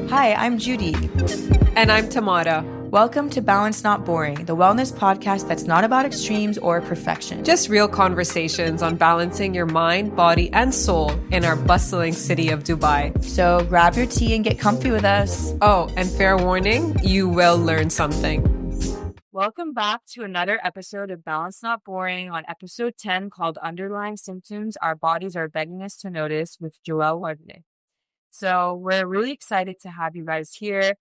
Hi, I'm Judy. And I'm Tamara. Welcome to Balance Not Boring, the wellness podcast that's not about extremes or perfection. Just real conversations on balancing your mind, body, and soul in our bustling city of Dubai. So grab your tea and get comfy with us. Oh, and fair warning, you will learn something. Welcome back to another episode of Balance Not Boring on episode 10 called Underlying Symptoms Our Bodies Are Begging Us to Notice with Joelle Wardeh. So we're really excited to have you guys here.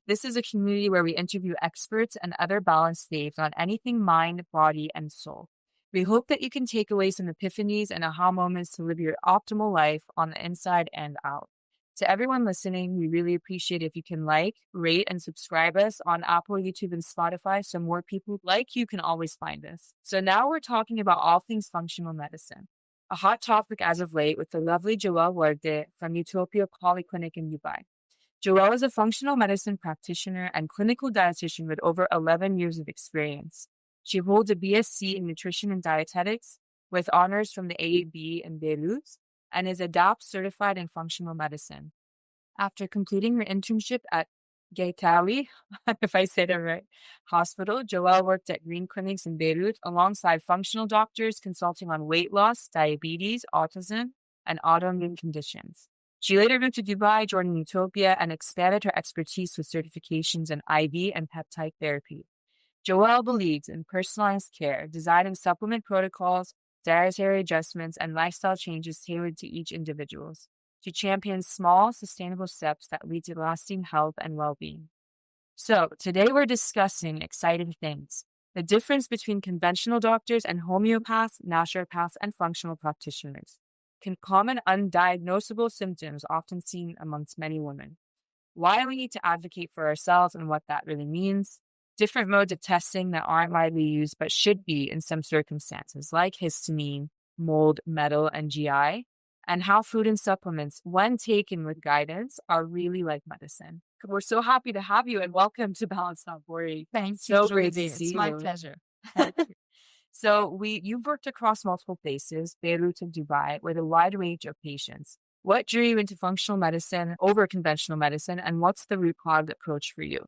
This is a community where we interview experts and other balance slaves on anything mind, body, and soul. We hope that you can take away some epiphanies and aha moments to live your optimal life on the inside and out. To everyone listening, we really appreciate if you can like, rate, and subscribe us on Apple, YouTube, and Spotify so more people like you can always find us. So now we're talking about all things functional medicine, a hot topic as of late with the lovely Joelle Wardeh from Yutopia Clinic in Dubai. Joelle is a functional medicine practitioner and clinical dietitian with over 11 years of experience. She holds a BSc in nutrition and dietetics with honors from the AAB in Beirut and is ADAPT certified in functional medicine. After completing her internship at Gaitawi, if I said it right, hospital, Joelle worked at green clinics in Beirut alongside functional doctors consulting on weight loss, diabetes, autism, and autoimmune conditions. She later moved to Dubai, joining Yutopia, and expanded her expertise with certifications in IV and peptide therapy. Joelle believes in personalized care, designing supplement protocols, dietary adjustments, and lifestyle changes tailored to each individual. She champions small, sustainable steps that lead to lasting health and well-being. So today we're discussing exciting things: the difference between conventional doctors and homeopaths, naturopaths, and functional practitioners. Common undiagnosable symptoms often seen amongst many women. Why we need to advocate for ourselves and what that really means. Different modes of testing that aren't widely used but should be in some circumstances, like histamine, mold, metal, and GI. And how food and supplements, when taken with guidance, are really like medicine. We're so happy to have you, and welcome to Balance Not Boring. Thanks. So great to see you. It's my pleasure. So you've worked across multiple places, Beirut and Dubai, with a wide range of patients. What drew you into functional medicine over conventional medicine, and what's the root cause approach for you?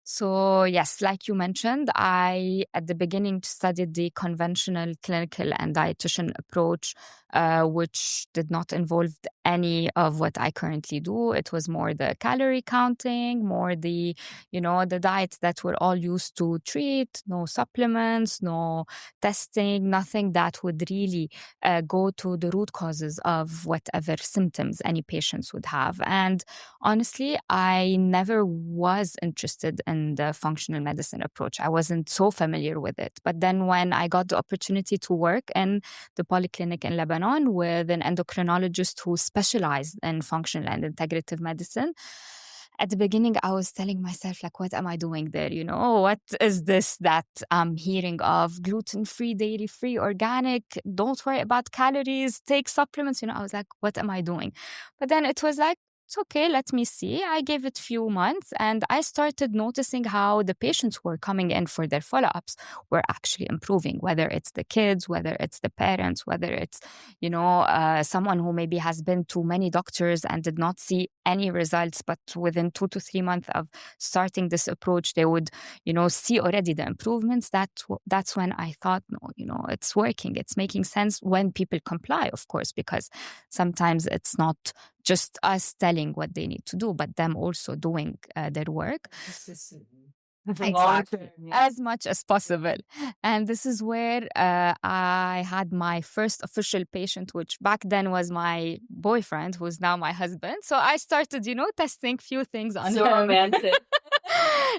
So yes, like you mentioned, I at the beginning studied the conventional clinical and dietitian approach, which did not involve any of what I currently do. It was more the calorie counting, more the diets that we're all used to treat, no supplements, no testing, nothing that would really go to the root causes of whatever symptoms any patients would have. And honestly, I never was interested in the functional medicine approach. I wasn't so familiar with it. But then when I got the opportunity to work in the polyclinic in Lebanon with an endocrinologist who specialized in functional and integrative medicine, at the beginning, I was telling myself, like, what am I doing there? What is this that I'm hearing of? Gluten-free, dairy-free, organic, don't worry about calories, take supplements. I was like, what am I doing? But then it was like, it's okay, let me see. I gave it a few months and I started noticing how the patients who were coming in for their follow-ups were actually improving, whether it's the kids, whether it's the parents, whether it's, someone who maybe has been to many doctors and did not see any results, but within 2 to 3 months of starting this approach, they would, see already the improvements. That's when I thought, no, it's working. It's making sense when people comply, of course, because sometimes it's not just us telling what they need to do, but them also doing their work. Exactly. As much as possible. And this is where I had my first official patient, which back then was my boyfriend, who's now my husband. So I started, testing few things on him. So romantic.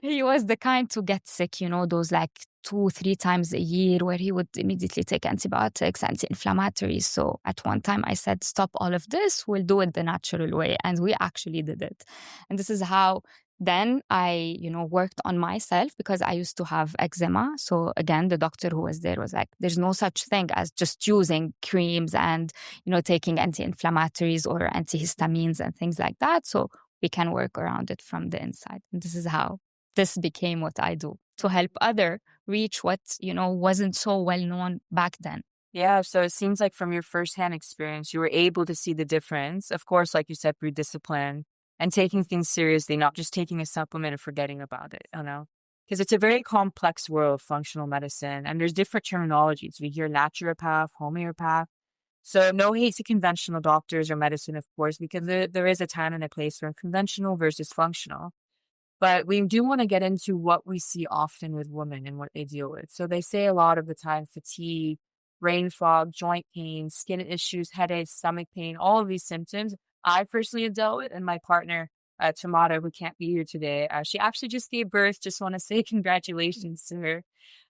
He was the kind to get sick, those like 2-3 times a year where he would immediately take antibiotics, anti-inflammatories. So at one time I said, stop all of this, we'll do it the natural way. And we actually did it. And this is how then I, worked on myself because I used to have eczema. So again, the doctor who was there was like, there's no such thing as just using creams and, taking anti-inflammatories or antihistamines and things like that. So we can work around it from the inside. And this is how this became what I do, to help other reach what, wasn't so well known back then. Yeah, so it seems like from your firsthand experience, you were able to see the difference. Of course, like you said, through discipline, and taking things seriously, not just taking a supplement and forgetting about it, because it's a very complex world, functional medicine, and there's different terminologies. We hear naturopath, homeopath. So no hate to conventional doctors or medicine, of course, because there is a time and a place for conventional versus functional. But we do want to get into what we see often with women and what they deal with. So they say a lot of the time fatigue, brain fog, joint pain, skin issues, headaches, stomach pain, all of these symptoms I personally have dealt with, and my partner, Tamara, who can't be here today, she actually just gave birth. Just want to say congratulations to her.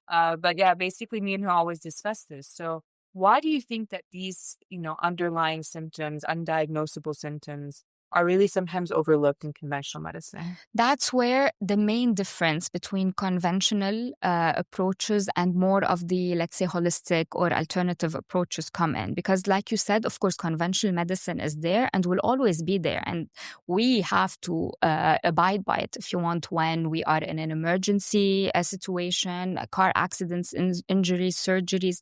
But yeah, basically me and her always discuss this. So why do you think that these, underlying symptoms, undiagnosable symptoms, are really sometimes overlooked in conventional medicine? That's where the main difference between conventional approaches and more of the, let's say, holistic or alternative approaches come in. Because like you said, of course, conventional medicine is there and will always be there. And we have to abide by it, if you want, when we are in an emergency situation, car accidents, injuries, surgeries.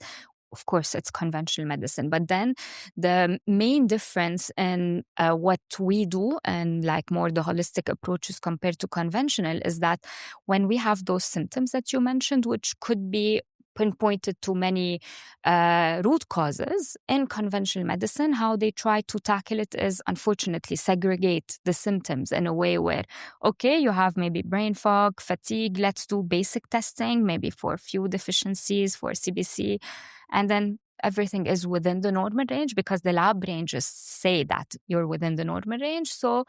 Of course, it's conventional medicine. But then the main difference in what we do and like more the holistic approaches compared to conventional is that when we have those symptoms that you mentioned, which could be pinpointed to many root causes in conventional medicine, how they try to tackle it is unfortunately segregate the symptoms in a way where, okay, you have maybe brain fog, fatigue, let's do basic testing, maybe for a few deficiencies, for CBC, and then everything is within the normal range because the lab ranges say that you're within the normal range. So,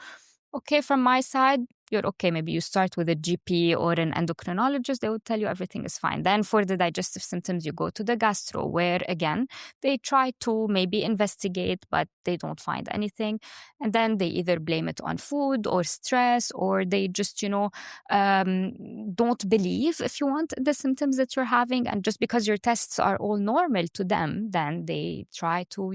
okay, from my side, you're okay. Maybe you start with a GP or an endocrinologist. They would tell you everything is fine. Then for the digestive symptoms, you go to the gastro, where again, they try to maybe investigate, but they don't find anything. And then they either blame it on food or stress, or they just, don't believe, if you want, the symptoms that you're having. And just because your tests are all normal to them, then they try to,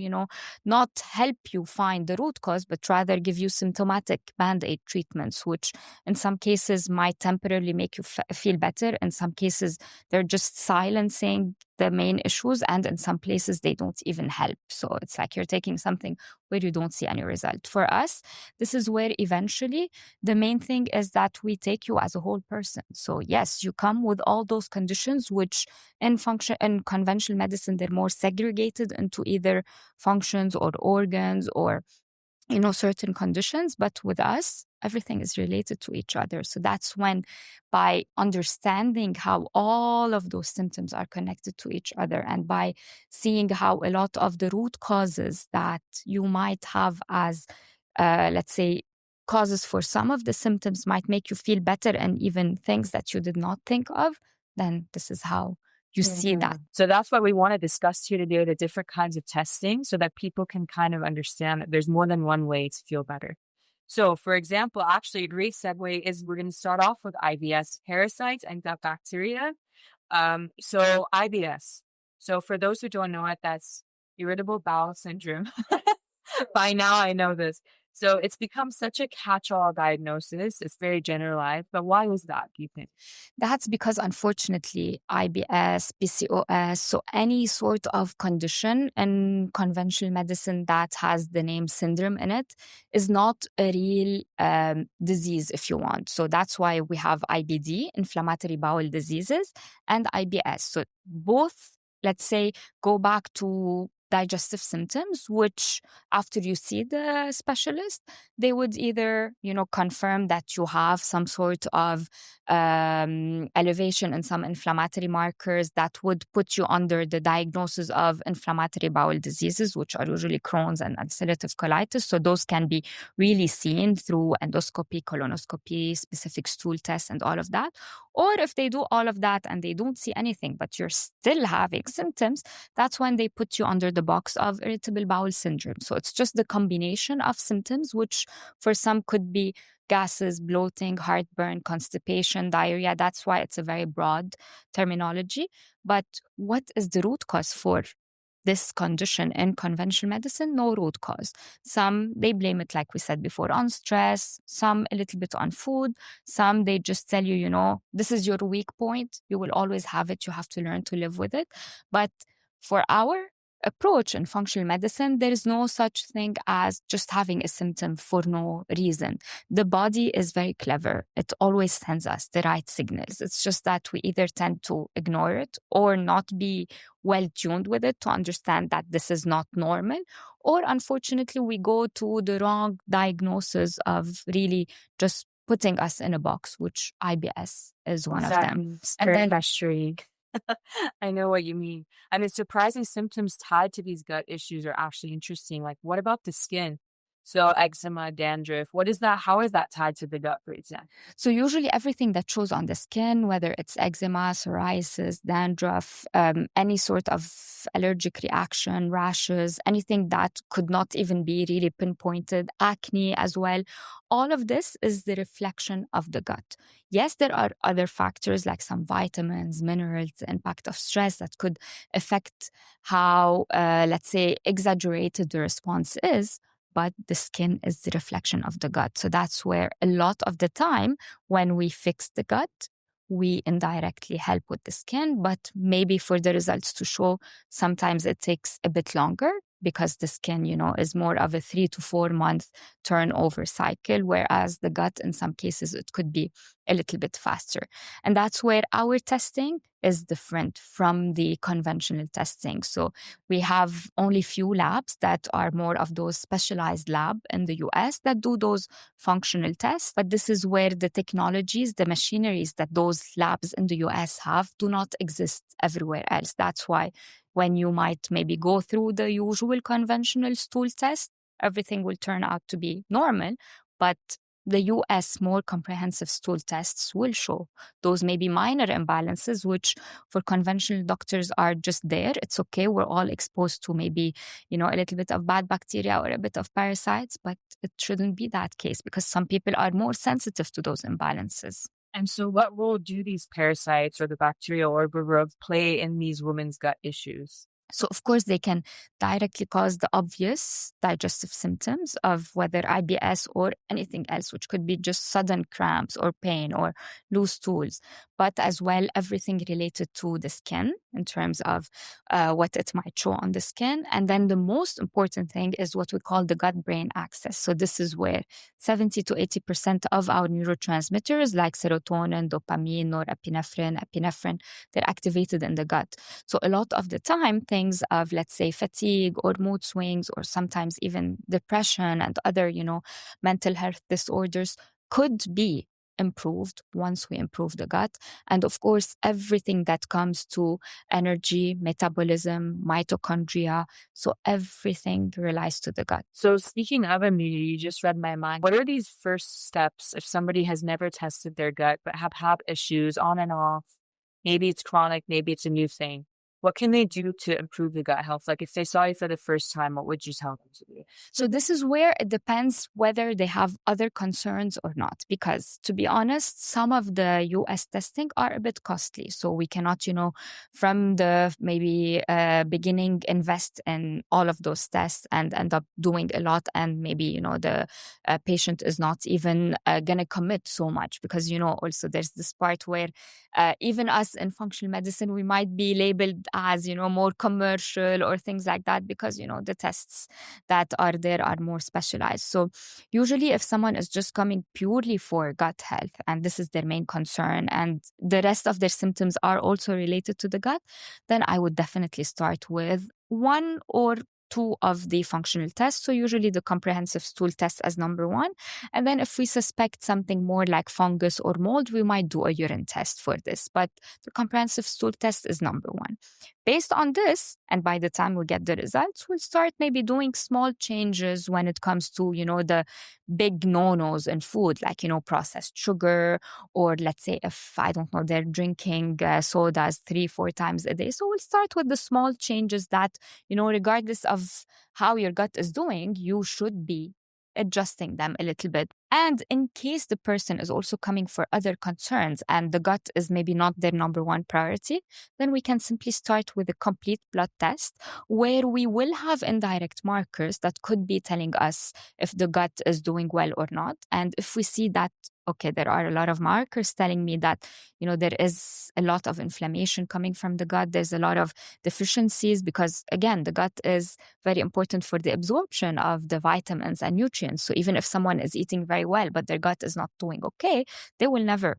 not help you find the root cause, but rather give you symptomatic band-aid treatments, which in some cases might temporarily make you feel better. In some cases, they're just silencing the main issues. And in some places, they don't even help. So it's like you're taking something where you don't see any result. For us, this is where eventually the main thing is that we take you as a whole person. So yes, you come with all those conditions, which in conventional medicine, they're more segregated into either functions or organs or certain conditions, but with us, everything is related to each other. So that's when, by understanding how all of those symptoms are connected to each other, and by seeing how a lot of the root causes that you might have as, let's say, causes for some of the symptoms might make you feel better, and even things that you did not think of, then this is how you see that. So that's why we want to discuss here today the different kinds of testing so that people can kind of understand that there's more than one way to feel better. So for example, actually a great segue is we're going to start off with IBS, parasites and gut bacteria. So IBS. So for those who don't know it, that's irritable bowel syndrome. By now I know this. So it's become such a catch-all diagnosis. It's very generalized. But why is that, do you think? That's because, unfortunately, IBS, PCOS, so any sort of condition in conventional medicine that has the name syndrome in it is not a real disease, if you want. So that's why we have IBD, inflammatory bowel diseases, and IBS. So both, let's say, go back to digestive symptoms, which after you see the specialist, they would either, confirm that you have some sort of elevation in some inflammatory markers that would put you under the diagnosis of inflammatory bowel diseases, which are usually Crohn's and ulcerative colitis. So those can be really seen through endoscopy, colonoscopy, specific stool tests, and all of that. Or if they do all of that and they don't see anything, but you're still having symptoms, that's when they put you under the box of irritable bowel syndrome. So it's just the combination of symptoms, which for some could be gases, bloating, heartburn, constipation, diarrhea. That's why it's a very broad terminology. But what is the root cause for this condition in conventional medicine? No root cause. Some, they blame it, like we said before, on stress, some a little bit on food, some they just tell you, this is your weak point. You will always have it. You have to learn to live with it. But for our approach in functional medicine, there is no such thing as just having a symptom for no reason. The body is very clever. It always sends us the right signals. It's just that we either tend to ignore it or not be well tuned with it to understand that this is not normal. Or unfortunately, we go to the wrong diagnosis of really just putting us in a box, which IBS is one of them. It's And very then frustrating. I know what you mean. I mean, surprising symptoms tied to these gut issues are actually interesting. Like, what about the skin? So, eczema, dandruff, what is that? How is that tied to the gut, for example? So usually everything that shows on the skin, whether it's eczema, psoriasis, dandruff, any sort of allergic reaction, rashes, anything that could not even be really pinpointed, acne as well, all of this is the reflection of the gut. Yes, there are other factors like some vitamins, minerals, the impact of stress that could affect how, let's say, exaggerated the response is. But the skin is the reflection of the gut. So that's where a lot of the time when we fix the gut, we indirectly help with the skin, but maybe for the results to show, sometimes it takes a bit longer because the skin, is more of a 3 to 4 month turnover cycle, whereas the gut, in some cases, it could be a little bit faster. And that's where our testing is different from the conventional testing. So we have only few labs that are more of those specialized lab in the US that do those functional tests. But this is where the technologies, the machineries that those labs in the US have do not exist everywhere else. That's why when you might maybe go through the usual conventional stool test, everything will turn out to be normal. But the US more comprehensive stool tests will show those maybe minor imbalances, which for conventional doctors are just there. It's okay. We're all exposed to maybe, a little bit of bad bacteria or a bit of parasites, but it shouldn't be that case because some people are more sensitive to those imbalances. And so, what role do these parasites or the bacteria or varroa play in these women's gut issues? So, of course, they can directly cause the obvious digestive symptoms of whether IBS or anything else, which could be just sudden cramps or pain or loose stools, but as well, everything related to the skin in terms of what it might show on the skin. And then the most important thing is what we call the gut-brain axis. So this is where 70 to 80% of our neurotransmitters like serotonin, dopamine, epinephrine, they're activated in the gut. So a lot of the time, things of, let's say, fatigue or mood swings, or sometimes even depression and other, mental health disorders could be improved once we improve the gut. And of course, everything that comes to energy, metabolism, mitochondria, so everything relies to the gut. So speaking of immunity, you just read my mind. What are these first steps if somebody has never tested their gut but have had issues on and off? Maybe it's chronic, maybe it's a new thing. What can they do to improve the gut health? Like if they saw you for the first time, what would you tell them to do? So this is where it depends whether they have other concerns or not. Because to be honest, some of the US testing are a bit costly. So we cannot, from the maybe beginning invest in all of those tests and end up doing a lot. And maybe, the patient is not even going to commit so much because, also there's this part where even us in functional medicine, we might be labeled as, more commercial or things like that because, the tests that are there are more specialized. So usually if someone is just coming purely for gut health and this is their main concern and the rest of their symptoms are also related to the gut, then I would definitely start with 1 or 2 of the functional tests. So usually the comprehensive stool test as number 1. And then if we suspect something more like fungus or mold, we might do a urine test for this. But the comprehensive stool test is number 1. Based on this, and by the time we get the results, we'll start maybe doing small changes when it comes to, the big no-nos in food, like, processed sugar, or let's say if, I don't know, they're drinking sodas 3-4 times a day. So we'll start with the small changes that, regardless of how your gut is doing, you should be adjusting them a little bit. And in case the person is also coming for other concerns and the gut is maybe not their number one priority, then we can simply start with a complete blood test where we will have indirect markers that could be telling us if the gut is doing well or not. And if we see that, okay, there are a lot of markers telling me that, there is a lot of inflammation coming from the gut. There's a lot of deficiencies because, again, the gut is very important for the absorption of the vitamins and nutrients. So even if someone is eating very well, but their gut is not doing okay, they will never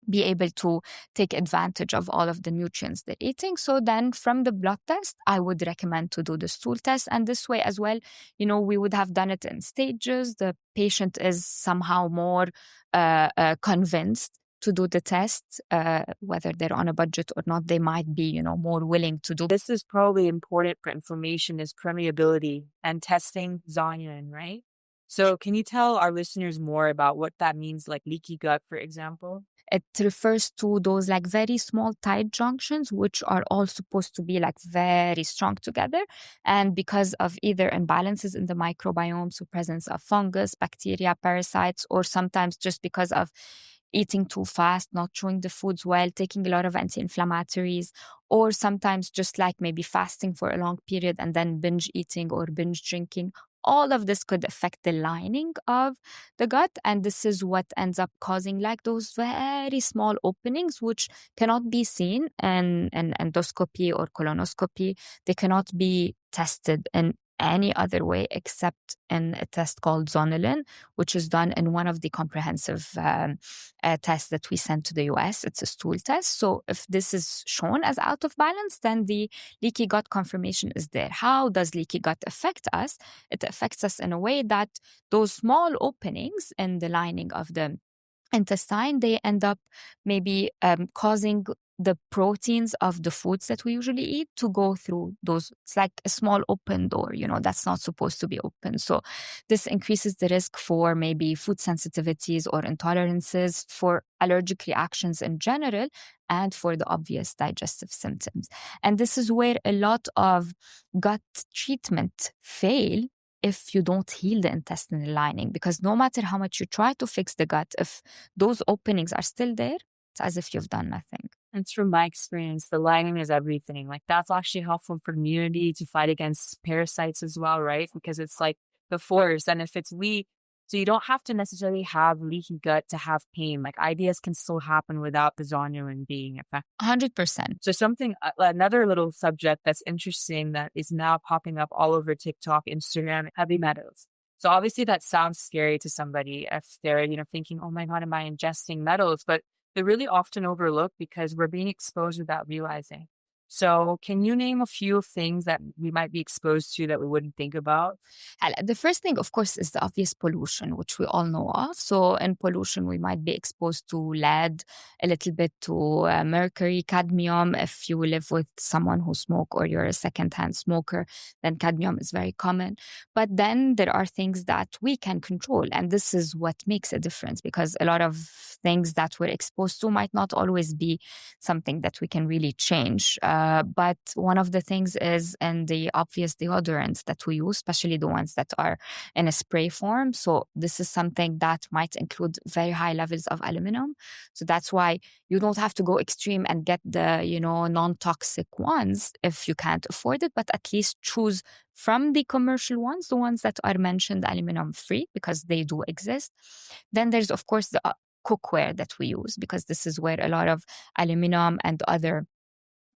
be able to take advantage of all of the nutrients they're eating. So then from the blood test, I would recommend to do the stool test. And this way as well, we would have done it in stages. The patient is somehow more convinced to do the test, whether they're on a budget or not, they might be, more willing to do. This is probably important for inflammation is permeability and testing zonulin, right? So can you tell our listeners more about what that means, like leaky gut, for example? It refers to those like very small tight junctions, which are all supposed to be like very strong together. And because of either imbalances in the microbiome, so presence of fungus, bacteria, parasites, or sometimes just because of eating too fast, not chewing the foods well, taking a lot of anti-inflammatories, or sometimes just like maybe fasting for a long period and then binge eating or binge drinking. All of this could affect the lining of the gut, and this is what ends up causing like those very small openings, which cannot be seen in endoscopy or colonoscopy. They cannot be tested in any other way except in a test called zonulin, which is done in one of the comprehensive tests that we send to the US. It's a stool test. So if this is shown as out of balance, then the leaky gut confirmation is there. How does leaky gut affect us? It affects us in a way that those small openings in the lining of the intestine, they end up maybe causing the proteins of the foods that we usually eat to go through those. It's like a small open door, that's not supposed to be open. So this increases the risk for maybe food sensitivities or intolerances, for allergic reactions in general, and for the obvious digestive symptoms. And this is where a lot of gut treatment fail if you don't heal the intestinal lining, because no matter how much you try to fix the gut, if those openings are still there, it's as if you've done nothing. And from my experience, the lining is everything. Like that's actually helpful for immunity to fight against parasites as well, right? Because it's like the force. And if it's weak, so you don't have to necessarily have leaky gut to have pain. Like IBS can still happen without the zonulin being affected. 100%. So another little subject that's interesting that is now popping up all over TikTok, Instagram, heavy metals. So obviously that sounds scary to somebody if they're, thinking, oh my God, am I ingesting metals? But they're really often overlooked because we're being exposed without realizing. So can you name a few things that we might be exposed to that we wouldn't think about? The first thing, of course, is the obvious pollution, which we all know of. So in pollution, we might be exposed to lead, a little bit to mercury, cadmium. If you live with someone who smokes or you're a secondhand smoker, then cadmium is very common. But then there are things that we can control. And this is what makes a difference, because a lot of things that we're exposed to might not always be something that we can really change. But one of the things is in the obvious deodorants that we use, especially the ones that are in a spray form. So this is something that might include very high levels of aluminum. So that's why you don't have to go extreme and get the, non-toxic ones if you can't afford it, but at least choose from the commercial ones, the ones that are mentioned aluminum free, because they do exist. Then there's, of course, the cookware that we use, because this is where a lot of aluminum and other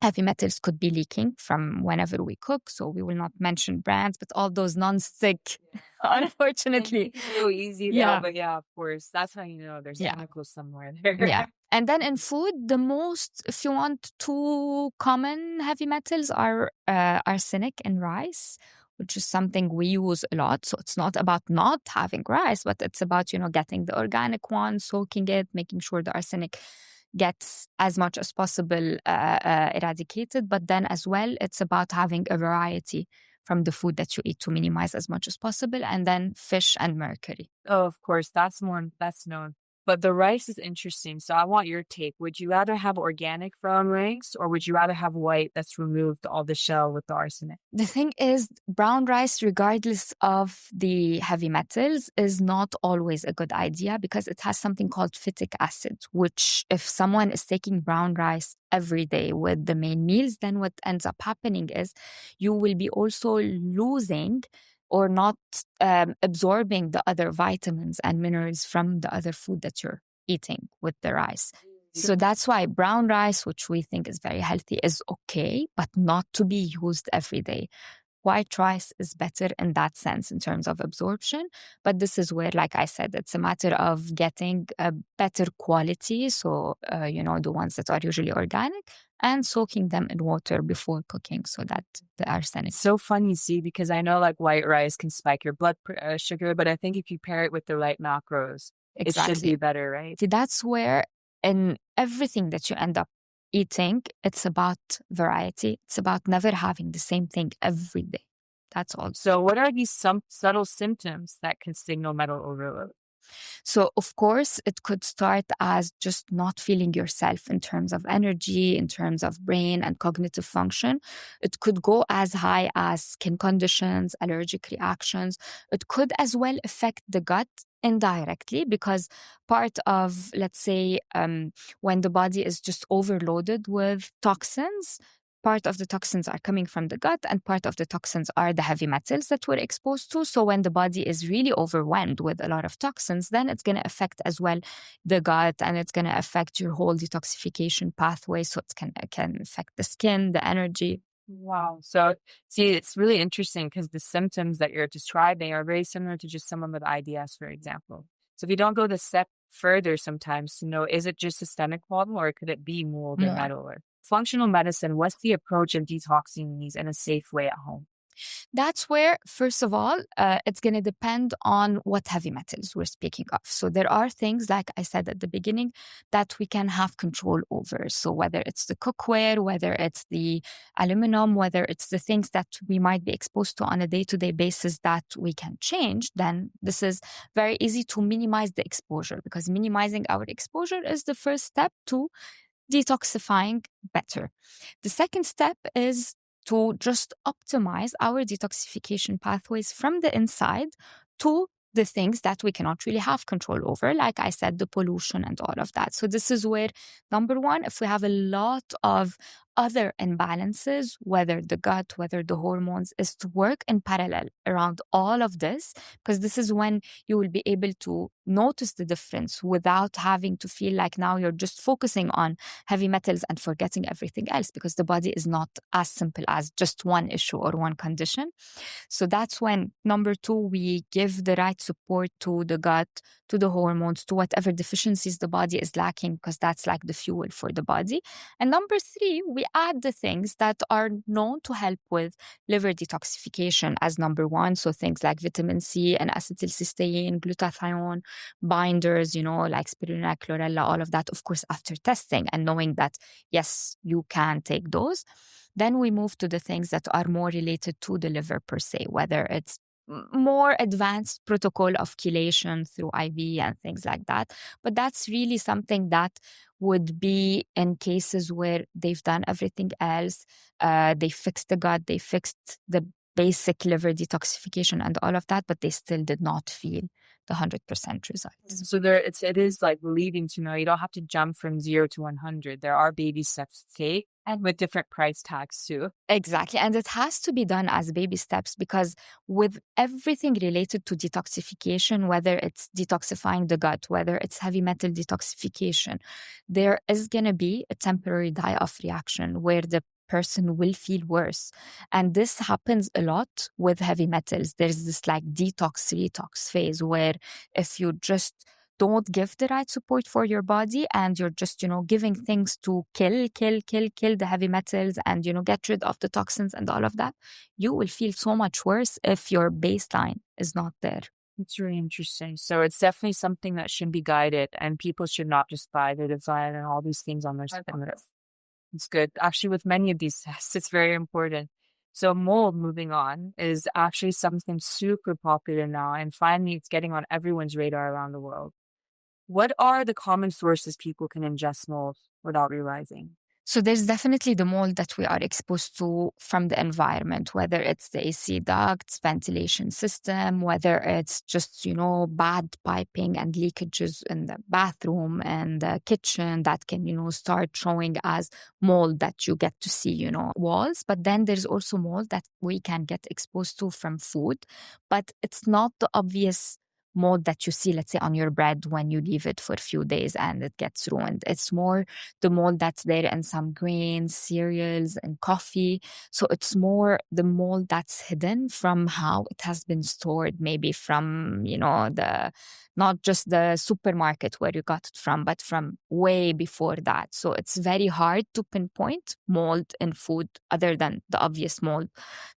heavy metals could be leaking from whenever we cook. So we will not mention brands, but all those non-stick, unfortunately. It's so easy though, Yeah. but yeah, of course. That's how you know there's Yeah. chemicals somewhere there. Yeah. And then in food, the most, if you want, two common heavy metals are arsenic and rice, which is something we use a lot. So it's not about not having rice, but it's about, getting the organic one, soaking it, making sure the arsenic gets as much as possible eradicated. But then as well, it's about having a variety from the food that you eat to minimize as much as possible. And then fish and mercury. Oh, of course. That's known. But the rice is interesting. So I want your take. Would you rather have organic brown rice or would you rather have white that's removed all the shell with the arsenic? The thing is, brown rice, regardless of the heavy metals, is not always a good idea because it has something called phytic acid, which if someone is taking brown rice every day with the main meals, then what ends up happening is you will be also losing or not absorbing the other vitamins and minerals from the other food that you're eating with the rice. So that's why brown rice, which we think is very healthy, is okay, but not to be used every day. White rice is better in that sense in terms of absorption. But this is where, like I said, it's a matter of getting a better quality. So, the ones that are usually organic and soaking them in water before cooking so that the arsenic. It's so funny, see, because I know like white rice can spike your blood sugar, but I think if you pair it with the right macros, it should be better, right? See, that's where in everything that you end up eating, it's about variety. It's about never having the same thing every day. That's all. So what are these some subtle symptoms that can signal metal overload? So, of course, it could start as just not feeling yourself in terms of energy, in terms of brain and cognitive function. It could go as high as skin conditions, allergic reactions. It could as well affect the gut indirectly because part of, let's say, when the body is just overloaded with toxins, part of the toxins are coming from the gut and part of the toxins are the heavy metals that we're exposed to. So when the body is really overwhelmed with a lot of toxins, then it's going to affect as well the gut and it's going to affect your whole detoxification pathway. So it can affect the skin, the energy. Wow. So see, it's really interesting because the symptoms that you're describing are very similar to just someone with IBS, for example. So if you don't go the step further sometimes to know, is it just a stomach problem or could it be mold or metal or functional medicine? What's the approach of detoxing these in a safe way at home? That's where, first of all, it's going to depend on what heavy metals we're speaking of. So there are things, like I said at the beginning, that we can have control over. So whether it's the cookware, whether it's the aluminum, whether it's the things that we might be exposed to on a day-to-day basis that we can change, then this is very easy to minimize the exposure because minimizing our exposure is the first step to detoxifying better. The second step is to just optimize our detoxification pathways from the inside to the things that we cannot really have control over, like I said, the pollution and all of that. So this is where, number one, if we have a lot of other imbalances, whether the gut, whether the hormones, is to work in parallel around all of this, because this is when you will be able to notice the difference without having to feel like now you're just focusing on heavy metals and forgetting everything else, because the body is not as simple as just one issue or one condition. So that's when, number two, we give the right support to the gut, to the hormones, to whatever deficiencies the body is lacking, because that's like the fuel for the body. And number three, we add the things that are known to help with liver detoxification as number one. So things like vitamin C and acetylcysteine, glutathione, binders, like spirulina, chlorella, all of that, of course, after testing and knowing that, yes, you can take those. Then we move to the things that are more related to the liver per se, whether it's more advanced protocol of chelation through IV and things like that. But that's really something that would be in cases where they've done everything else. They fixed the gut, they fixed the basic liver detoxification and all of that, but they still did not feel the 100% results. So it is like leading to know you don't have to jump from 0 to 100. There are baby steps to take and with different price tags too. Exactly. And it has to be done as baby steps because with everything related to detoxification, whether it's detoxifying the gut, whether it's heavy metal detoxification, there is going to be a temporary die-off reaction where the person will feel worse. And this happens a lot with heavy metals. There's this like detox phase where if you just don't give the right support for your body and you're just, giving things to kill the heavy metals and, get rid of the toxins and all of that, you will feel so much worse if your baseline is not there. It's really interesting. So it's definitely something that should be guided and people should not just buy the design and all these things on their supplements. It's good. Actually, with many of these tests, it's very important. So mold, moving on, is actually something super popular now. And finally, it's getting on everyone's radar around the world. what are the common sources people can ingest mold without realizing? So there's definitely the mold that we are exposed to from the environment, whether it's the AC ducts, ventilation system, whether it's just, bad piping and leakages in the bathroom and the kitchen that can, start showing as mold that you get to see, walls. But then there's also mold that we can get exposed to from food, but it's not the obvious mold that you see, let's say, on your bread when you leave it for a few days and it gets ruined. It's more the mold that's there in some grains, cereals, and coffee. So it's more the mold that's hidden from how it has been stored, maybe from, not just the supermarket where you got it from, but from way before that. So it's very hard to pinpoint mold in food other than the obvious mold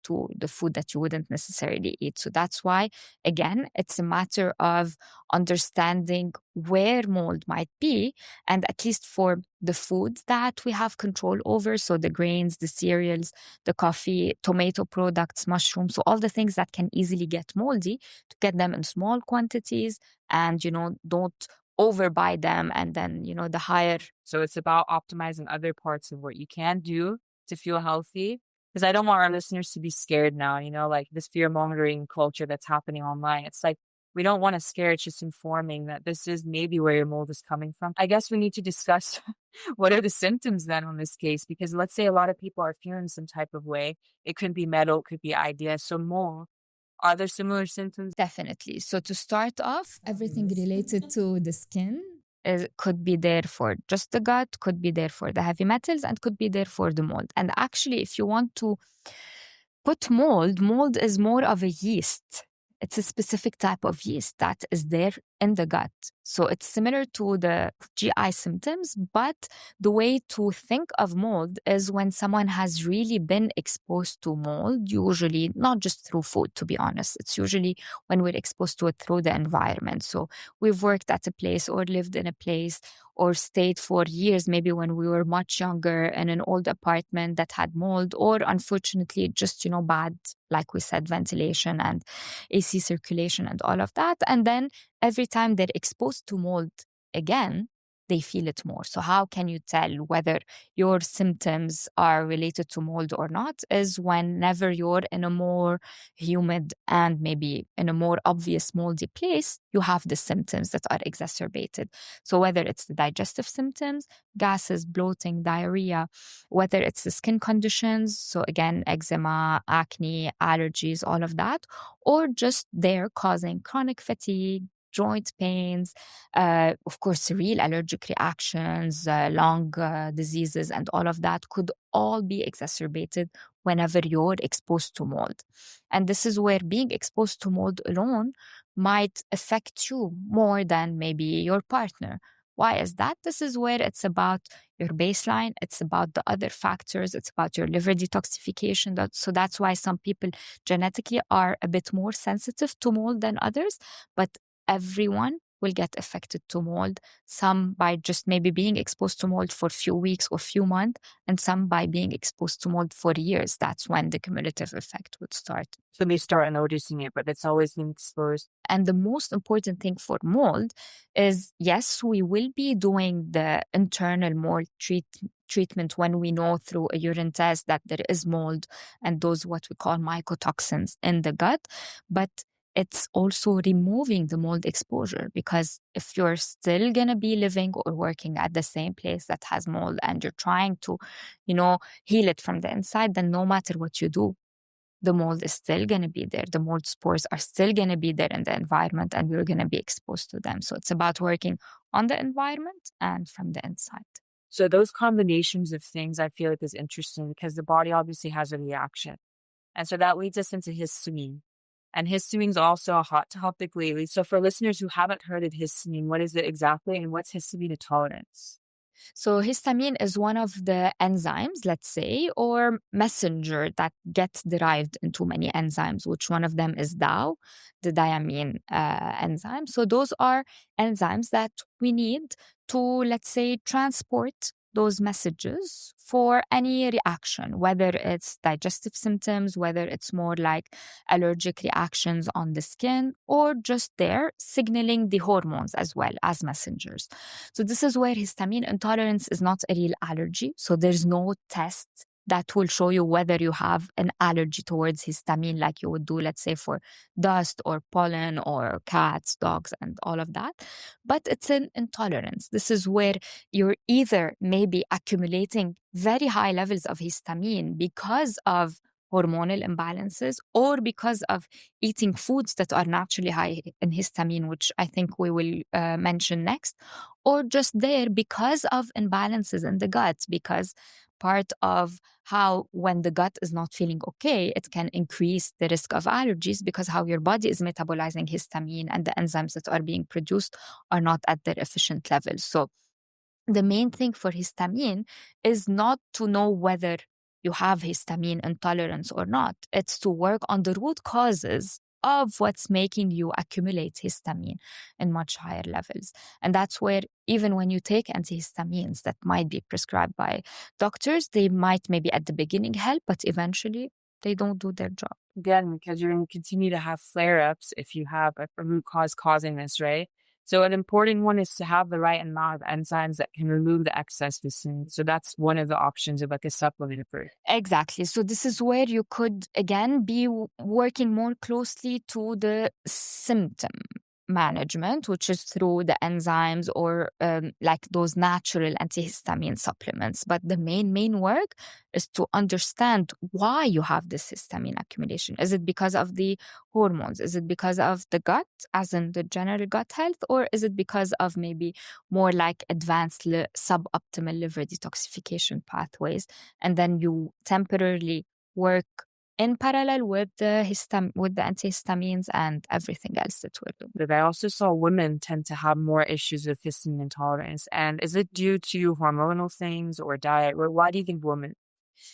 to the food that you wouldn't necessarily eat. So that's why, again, it's a matter of understanding where mold might be, and at least for the foods that we have control over, so the grains, the cereals, the coffee, tomato products, mushrooms, so all the things that can easily get moldy, to get them in small quantities and, don't overbuy them, and then, the higher. So it's about optimizing other parts of what you can do to feel healthy. Because I don't want our listeners to be scared now, like this fear-mongering culture that's happening online. It's like, we don't want to scare, it's just informing that this is maybe where your mold is coming from. I guess we need to discuss what are the symptoms then on this case, because let's say a lot of people are feeling some type of way. It could be metal, it could be IBS. So mold, are there similar symptoms? Definitely. So to start off, everything related to the skin could be there for just the gut, could be there for the heavy metals, and could be there for the mold. And actually, if you want to put mold is more of a yeast. It's a specific type of yeast that is there in the gut. So it's similar to the GI symptoms, but the way to think of mold is when someone has really been exposed to mold, usually not just through food, to be honest. It's usually when we're exposed to it through the environment. So we've worked at a place or lived in a place or stayed for years, maybe when we were much younger in an old apartment that had mold, or unfortunately just, bad, like we said, ventilation and AC circulation and all of that. And then every time they're exposed to mold again, they feel it more. So how can you tell whether your symptoms are related to mold or not is whenever you're in a more humid and maybe in a more obvious moldy place, you have the symptoms that are exacerbated. So whether it's the digestive symptoms, gases, bloating, diarrhea, whether it's the skin conditions, so again, eczema, acne, allergies, all of that, or just they're causing chronic fatigue, joint pains, of course, real allergic reactions, lung diseases, and all of that could all be exacerbated whenever you're exposed to mold. And this is where being exposed to mold alone might affect you more than maybe your partner. Why is that? This is where it's about your baseline, it's about the other factors, it's about your liver detoxification. So that's why some people genetically are a bit more sensitive to mold than others, but everyone will get affected to mold, some by just maybe being exposed to mold for a few weeks or few months, and some by being exposed to mold for years. That's when the cumulative effect would start. So they start noticing it, but it's always been exposed. And the most important thing for mold is, yes, we will be doing the internal mold treatment when we know through a urine test that there is mold and those what we call mycotoxins in the gut, but it's also removing the mold exposure, because if you're still going to be living or working at the same place that has mold and you're trying to, heal it from the inside, then no matter what you do, the mold is still going to be there. The mold spores are still going to be there in the environment and you're going to be exposed to them. So it's about working on the environment and from the inside. So those combinations of things I feel like is interesting because the body obviously has a reaction. And so that leads us into histamine. And histamine is also a hot topic lately. So for listeners who haven't heard of histamine, what is it exactly and what's histamine intolerance? So histamine is one of the enzymes, let's say, or messenger that gets derived into many enzymes, which one of them is DAO, the diamine enzyme. So those are enzymes that we need to, let's say, transport those messages for any reaction, whether it's digestive symptoms, whether it's more like allergic reactions on the skin, or just there signaling the hormones as well as messengers. So this is where histamine intolerance is not a real allergy. So there's no test that will show you whether you have an allergy towards histamine like you would do, let's say, for dust or pollen or cats, dogs, and all of that. But it's an intolerance. This is where you're either maybe accumulating very high levels of histamine because of hormonal imbalances or because of eating foods that are naturally high in histamine, which I think we will mention next, or just there because of imbalances in the gut, because part of how when the gut is not feeling okay, it can increase the risk of allergies because how your body is metabolizing histamine and the enzymes that are being produced are not at their efficient levels. So the main thing for histamine is not to know whether you have histamine intolerance or not. It's to work on the root causes of what's making you accumulate histamine in much higher levels. And that's where even when you take antihistamines that might be prescribed by doctors, they might maybe at the beginning help, but eventually they don't do their job. Again, because you're going to continue to have flare-ups if you have a root cause causing this, right? So an important one is to have the right amount of enzymes that can remove the excess histamine. So that's one of the options of like a supplement for. Exactly. So this is where you could, again, be working more closely to the symptom management, which is through the enzymes or like those natural antihistamine supplements. But the main work is to understand why you have this histamine accumulation. Is it because of the hormones? Is it because of the gut, as in the general gut health? Or is it because of maybe more like advanced suboptimal liver detoxification pathways? And then you temporarily work in parallel with the antihistamines and everything else that we're doing. But I also saw women tend to have more issues with histamine intolerance. And is it due to hormonal things or diet? Or why do you think women?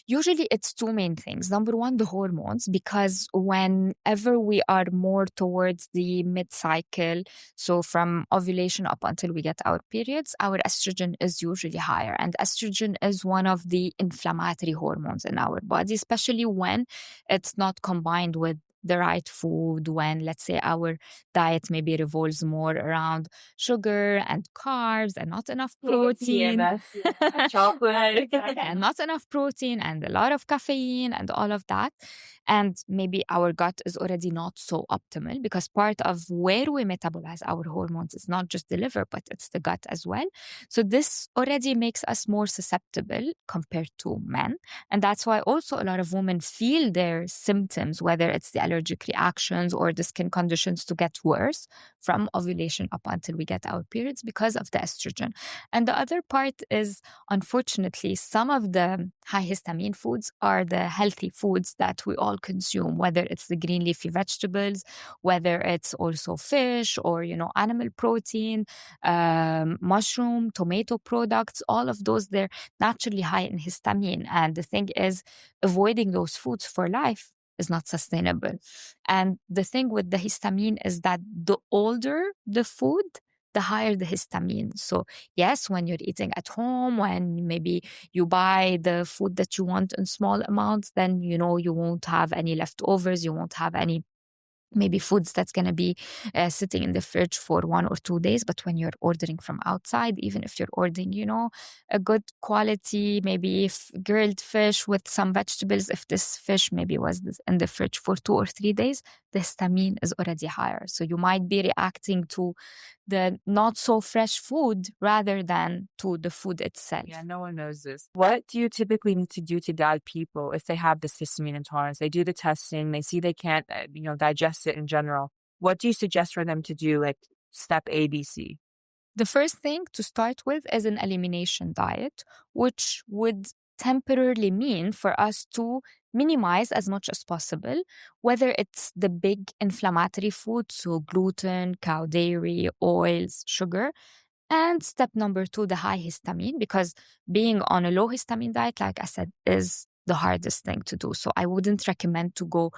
Usually it's two main things. Number one, the hormones, because whenever we are more towards the mid-cycle, so from ovulation up until we get our periods, our estrogen is usually higher. And estrogen is one of the inflammatory hormones in our body, especially when it's not combined with the right food, when, let's say, our diet maybe revolves more around sugar and carbs and not enough protein. Chocolate. And not enough protein and a lot of caffeine and all of that. And maybe our gut is already not so optimal because part of where we metabolize our hormones is not just the liver, but it's the gut as well. So this already makes us more susceptible compared to men. And that's why also a lot of women feel their symptoms, whether it's the allergic reactions or the skin conditions, to get worse from ovulation up until we get our periods because of the estrogen. And the other part is, unfortunately, some of the high histamine foods are the healthy foods that we all consume, whether it's the green leafy vegetables, whether it's also fish or, animal protein, mushroom, tomato products, all of those, they're naturally high in histamine. And the thing is, avoiding those foods for life is not sustainable. And the thing with the histamine is that the older the food, the higher the histamine. So yes, when you're eating at home, when maybe you buy the food that you want in small amounts, then, you won't have any leftovers. You won't have any maybe foods that's going to be sitting in the fridge for 1 or 2 days. But when you're ordering from outside, even if you're ordering, a good quality, maybe grilled fish with some vegetables, if this fish maybe was in the fridge for 2 or 3 days, the histamine is already higher. So you might be reacting to the not so fresh food rather than to the food itself. Yeah, no one knows this. What do you typically need to do to guide people if they have this histamine intolerance? They do the testing, they see they can't, digest it in general. What do you suggest for them to do, like step A, B, C? The first thing to start with is an elimination diet, which would temporarily mean for us to minimize as much as possible, whether it's the big inflammatory foods, so gluten, cow dairy, oils, sugar. And step number 2, the high histamine, because being on a low histamine diet, like I said, is the hardest thing to do. So I wouldn't recommend to go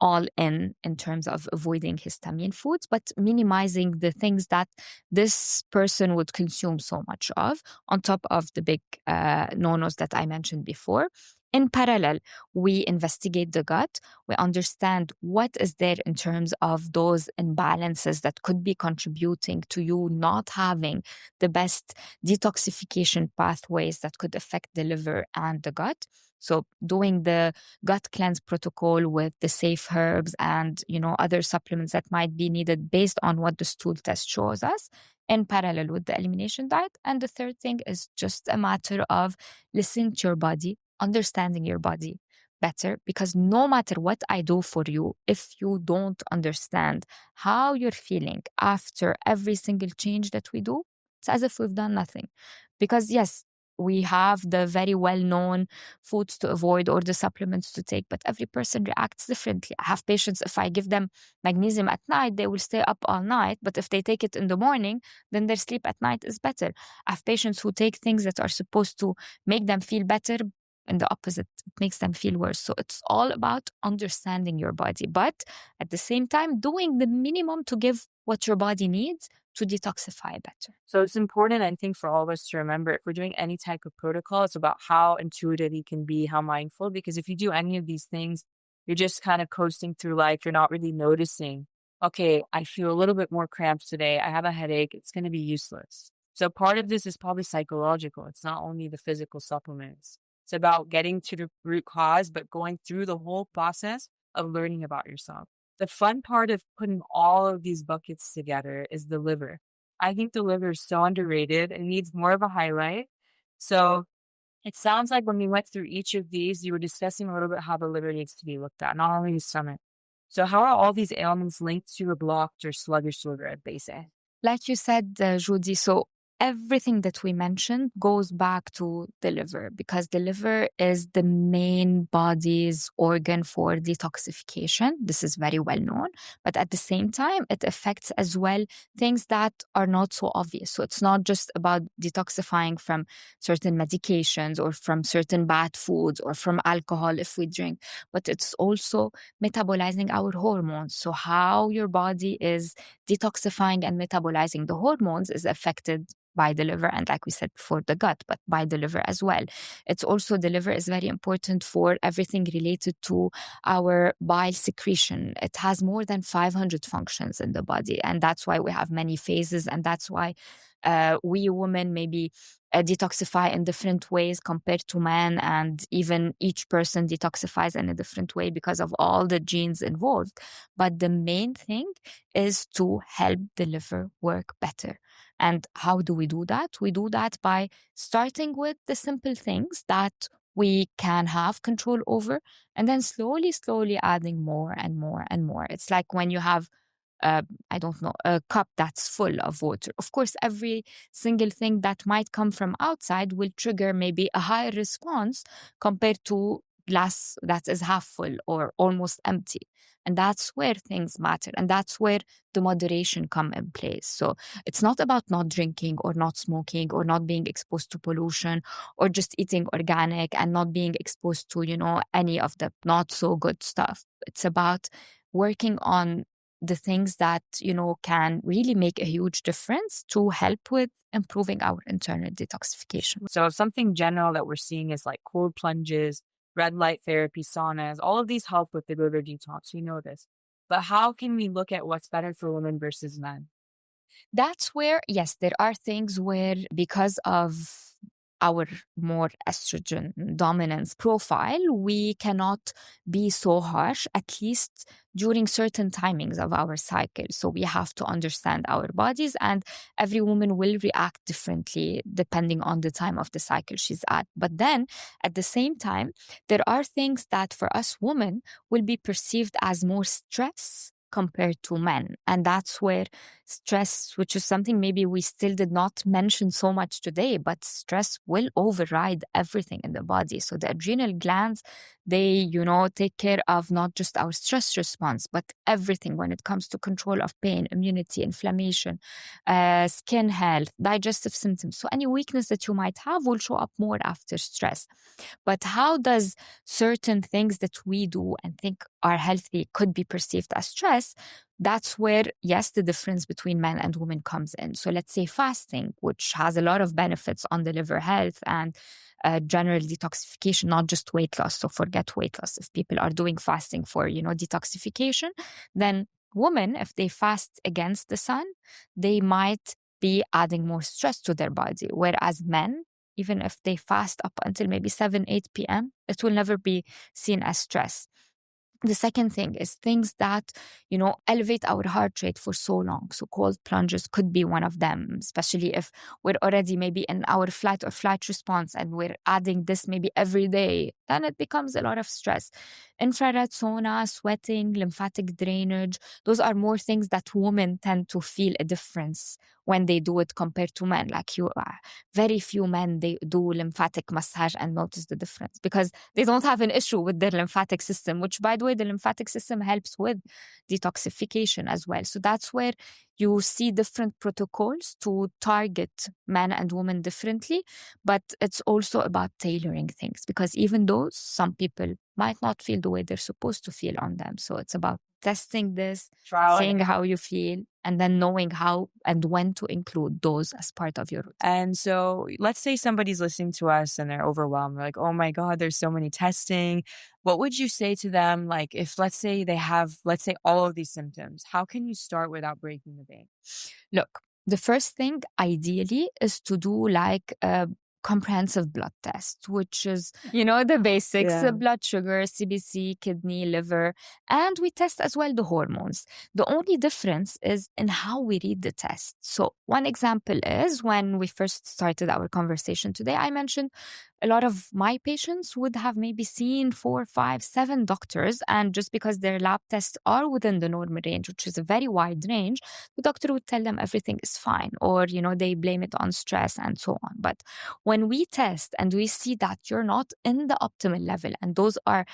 all in terms of avoiding histamine foods, but minimizing the things that this person would consume so much of, on top of the big no-nos that I mentioned before. In parallel, we investigate the gut. We understand what is there in terms of those imbalances that could be contributing to you not having the best detoxification pathways that could affect the liver and the gut. So doing the gut cleanse protocol with the safe herbs and, other supplements that might be needed based on what the stool test shows us in parallel with the elimination diet. And the third thing is just a matter of listening to your body, understanding your body better, because no matter what I do for you, if you don't understand how you're feeling after every single change that we do, it's as if we've done nothing. Because yes, we have the very well-known foods to avoid or the supplements to take, but every person reacts differently. I have patients, if I give them magnesium at night, they will stay up all night, but if they take it in the morning, then their sleep at night is better. I have patients who take things that are supposed to make them feel better, and the opposite, it makes them feel worse. So it's all about understanding your body, but at the same time, doing the minimum to give what your body needs to detoxify better. So it's important, I think, for all of us to remember, if we're doing any type of protocol, it's about how intuitive you can be, how mindful, because if you do any of these things, you're just kind of coasting through life. You're not really noticing, okay, I feel a little bit more cramps today. I have a headache. It's going to be useless. So part of this is probably psychological. It's not only the physical supplements. It's about getting to the root cause, but going through the whole process of learning about yourself. The fun part of putting all of these buckets together is the liver. I think the liver is so underrated. It needs more of a highlight. So it sounds like when we went through each of these, you were discussing a little bit how the liver needs to be looked at, not only the stomach. So how are all these ailments linked to a blocked or sluggish liver at base A? Like you said, Judy, so everything that we mentioned goes back to the liver, because the liver is the main body's organ for detoxification. This is very well known, but at the same time, it affects as well things that are not so obvious. So it's not just about detoxifying from certain medications or from certain bad foods or from alcohol if we drink, but it's also metabolizing our hormones. So how your body is detoxifying and metabolizing the hormones is affected by the liver, and like we said before, the gut, but by the liver as well. It's also, the liver is very important for everything related to our bile secretion. It has more than 500 functions in the body, and that's why we have many phases, and that's why we women maybe detoxify in different ways compared to men, and even each person detoxifies in a different way because of all the genes involved. But the main thing is to help the liver work better. And how do we do that? We do that by starting with the simple things that we can have control over, and then slowly adding more and more and more. It's like when you have a cup that's full of water. Of course, every single thing that might come from outside will trigger maybe a higher response compared to glass that is half full or almost empty. And that's where things matter. And that's where the moderation come in place. So it's not about not drinking or not smoking or not being exposed to pollution or just eating organic and not being exposed to, any of the not so good stuff. It's about working on the things that, can really make a huge difference to help with improving our internal detoxification. So something general that we're seeing is like cold plunges, red light therapy, saunas, all of these help with the liver detox. We know this. But how can we look at what's better for women versus men? That's where, yes, there are things where, because of our more estrogen dominance profile, we cannot be so harsh, at least during certain timings of our cycle. So we have to understand our bodies, and every woman will react differently depending on the time of the cycle she's at. But then at the same time, there are things that for us women will be perceived as more stress compared to men. And that's where stress, which is something maybe we still did not mention so much today, but stress will override everything in the body. So the adrenal glands, they, take care of not just our stress response, but everything when it comes to control of pain, immunity, inflammation, skin health, digestive symptoms. So any weakness that you might have will show up more after stress. But how does certain things that we do and think are healthy could be perceived as stress? That's where, yes, the difference between men and women comes in. So let's say fasting, which has a lot of benefits on the liver health and general detoxification, not just weight loss. So forget weight loss. If people are doing fasting for, detoxification, then women, if they fast against the sun, they might be adding more stress to their body. Whereas men, even if they fast up until maybe 7, 8 p.m., it will never be seen as stress. The second thing is things that, elevate our heart rate for so long. So cold plunges could be one of them, especially if we're already maybe in our flight or flight response and we're adding this maybe every day, then it becomes a lot of stress. Infrared sauna, sweating, lymphatic drainage, those are more things that women tend to feel a difference when they do it compared to men. Like very few men, they do lymphatic massage and notice the difference because they don't have an issue with their lymphatic system, which, by the way, the lymphatic system helps with detoxification as well. So that's where you see different protocols to target men and women differently, but it's also about tailoring things because even though some people might not feel the way they're supposed to feel on them. So it's about testing this, saying how you feel, and then knowing how and when to include those as part of your routine. And so let's say somebody's listening to us and they're overwhelmed. They're like, oh my God, there's so many testing. What would you say to them? Like if, let's say they have, all of these symptoms, how can you start without breaking the bank? Look, the first thing ideally is to do like a comprehensive blood test, which is, the basics, blood sugar, CBC, kidney, liver, and we test as well the hormones. The only difference is in how we read the test. So one example is when we first started our conversation today, I mentioned a lot of my patients would have maybe seen 4, 5, 7 doctors, and just because their lab tests are within the normal range, which is a very wide range, the doctor would tell them everything is fine, or, they blame it on stress and so on. But when we test and we see that you're not in the optimal level, and those are,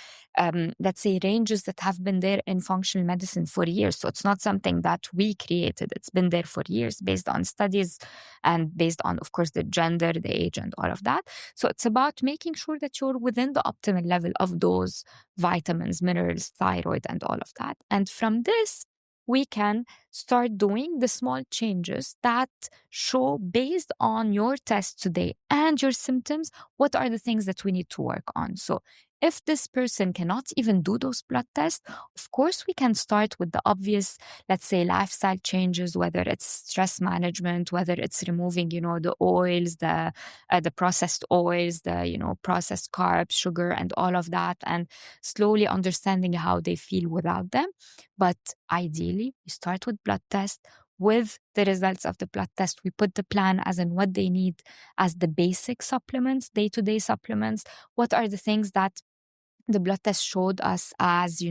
let's say, ranges that have been there in functional medicine for years. So it's not something that we created. It's been there for years based on studies and based on, of course, the gender, the age, and all of that. So it's about making sure that you're within the optimal level of those vitamins, minerals, thyroid, and all of that. And from this, we can start doing the small changes that show, based on your test today and your symptoms, what are the things that we need to work on. So if this person cannot even do those blood tests, of course, we can start with the obvious, let's say, lifestyle changes, whether it's stress management, whether it's removing, the oils, the processed oils, the, processed carbs, sugar, and all of that, and slowly understanding how they feel without them. But ideally, we start with blood tests. With the results of the blood test, we put the plan as in what they need as the basic supplements, day-to-day supplements. What are the things that the blood test showed us as,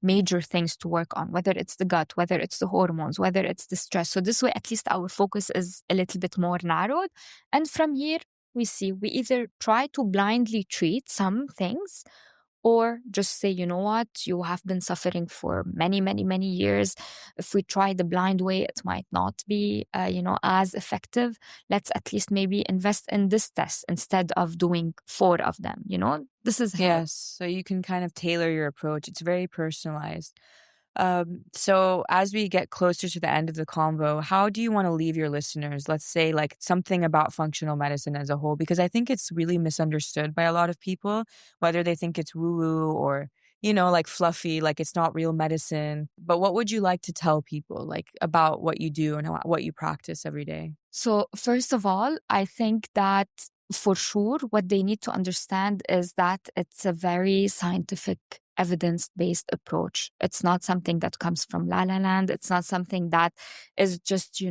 major things to work on, whether it's the gut, whether it's the hormones, whether it's the stress. So this way, at least our focus is a little bit more narrowed. And from here, we either try to blindly treat some things, or just say, you know what, you have been suffering for many, many, many years. If we try the blind way, it might not be, as effective. Let's at least maybe invest in this test instead of doing 4 of them, This is Yes, so you can kind of tailor your approach. It's very personalized. So as we get closer to the end of the convo, how do you want to leave your listeners? Let's say like something about functional medicine as a whole, because I think it's really misunderstood by a lot of people, whether they think it's woo-woo or, like fluffy, like it's not real medicine. But what would you like to tell people like about what you do and what you practice every day? So first of all, I think that for sure, what they need to understand is that it's a very scientific, evidence-based approach. It's not something that comes from La La Land. It's not something that is just,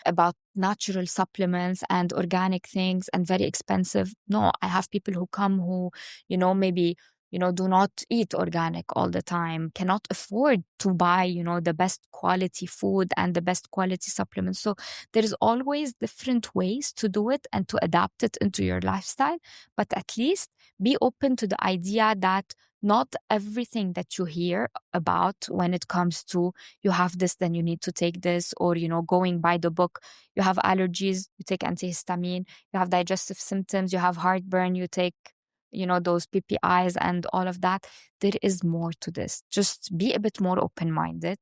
about natural supplements and organic things and very expensive. No, I have people who come who, maybe do not eat organic all the time, cannot afford to buy, the best quality food and the best quality supplements. So there is always different ways to do it and to adapt it into your lifestyle. But at least be open to the idea that not everything that you hear about when it comes to you have this, then you need to take this, or, going by the book, you have allergies, you take antihistamine, you have digestive symptoms, you have heartburn, you take those PPIs and all of that. There is more to this. Just be a bit more open-minded.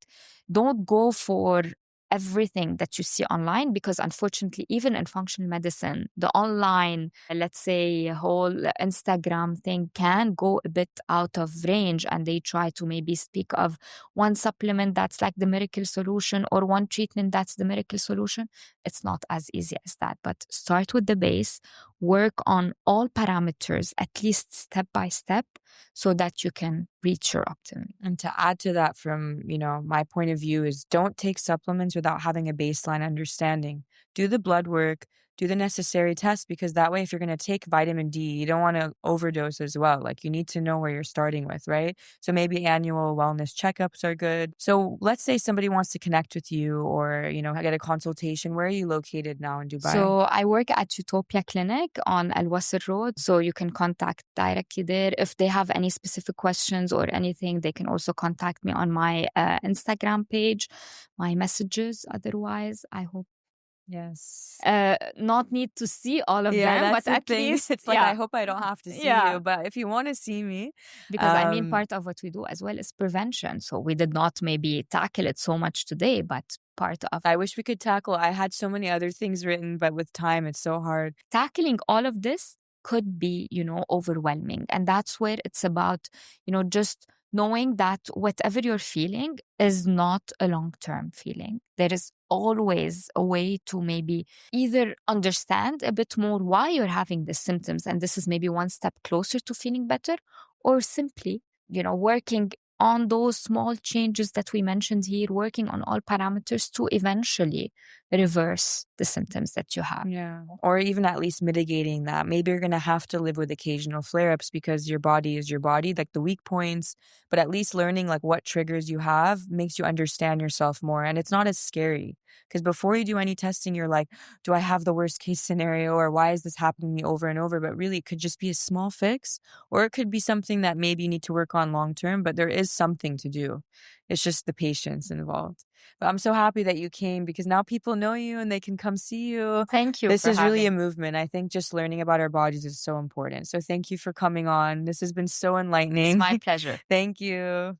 Don't go for everything that you see online, because unfortunately, even in functional medicine, the online, let's say, whole Instagram thing can go a bit out of range, and they try to maybe speak of one supplement that's like the miracle solution, or one treatment that's the miracle solution. It's not as easy as that, but start with the base, work on all parameters, at least step by step, so that you can reach your optimum. And to add to that, from, my point of view, is don't take supplements without having a baseline understanding. Do the blood work, do the necessary tests, because that way, if you're going to take vitamin D, you don't want to overdose as well. Like, you need to know where you're starting with, right? So maybe annual wellness checkups are good. So let's say somebody wants to connect with you, or, get a consultation. Where are you located now in Dubai? So I work at Yutopia Clinic on Al Wasr Road. So you can contact directly there. If they have any specific questions or anything, they can also contact me on my Instagram page, my messages. Otherwise, I hope yes, not need to see all of them, that's but at least it's like, I hope I don't have to see you, but if you want to see me, because part of what we do as well is prevention. So we did not maybe tackle it so much today, but part of I wish we could tackle. I had so many other things written, but with time, it's so hard. Tackling all of this could be, overwhelming. And that's where it's about, just knowing that whatever you're feeling is not a long-term feeling. There is always a way to maybe either understand a bit more why you're having the symptoms, and this is maybe one step closer to feeling better, or simply, working on those small changes that we mentioned here, working on all parameters to eventually reverse the symptoms that you have. Yeah. Or even at least mitigating that. Maybe you're going to have to live with occasional flare-ups because your body is your body, like the weak points, but at least learning like what triggers you have makes you understand yourself more. And it's not as scary, because before you do any testing, you're like, do I have the worst case scenario, or why is this happening to me over and over? But really, it could just be a small fix, or it could be something that maybe you need to work on long-term, but there is something to do. It's just the patience involved. But I'm so happy that you came, because now people know you and they can come see you. Thank you. This is really a movement. I think just learning about our bodies is so important. So thank you for coming on. This has been so enlightening. It's my pleasure. Thank you.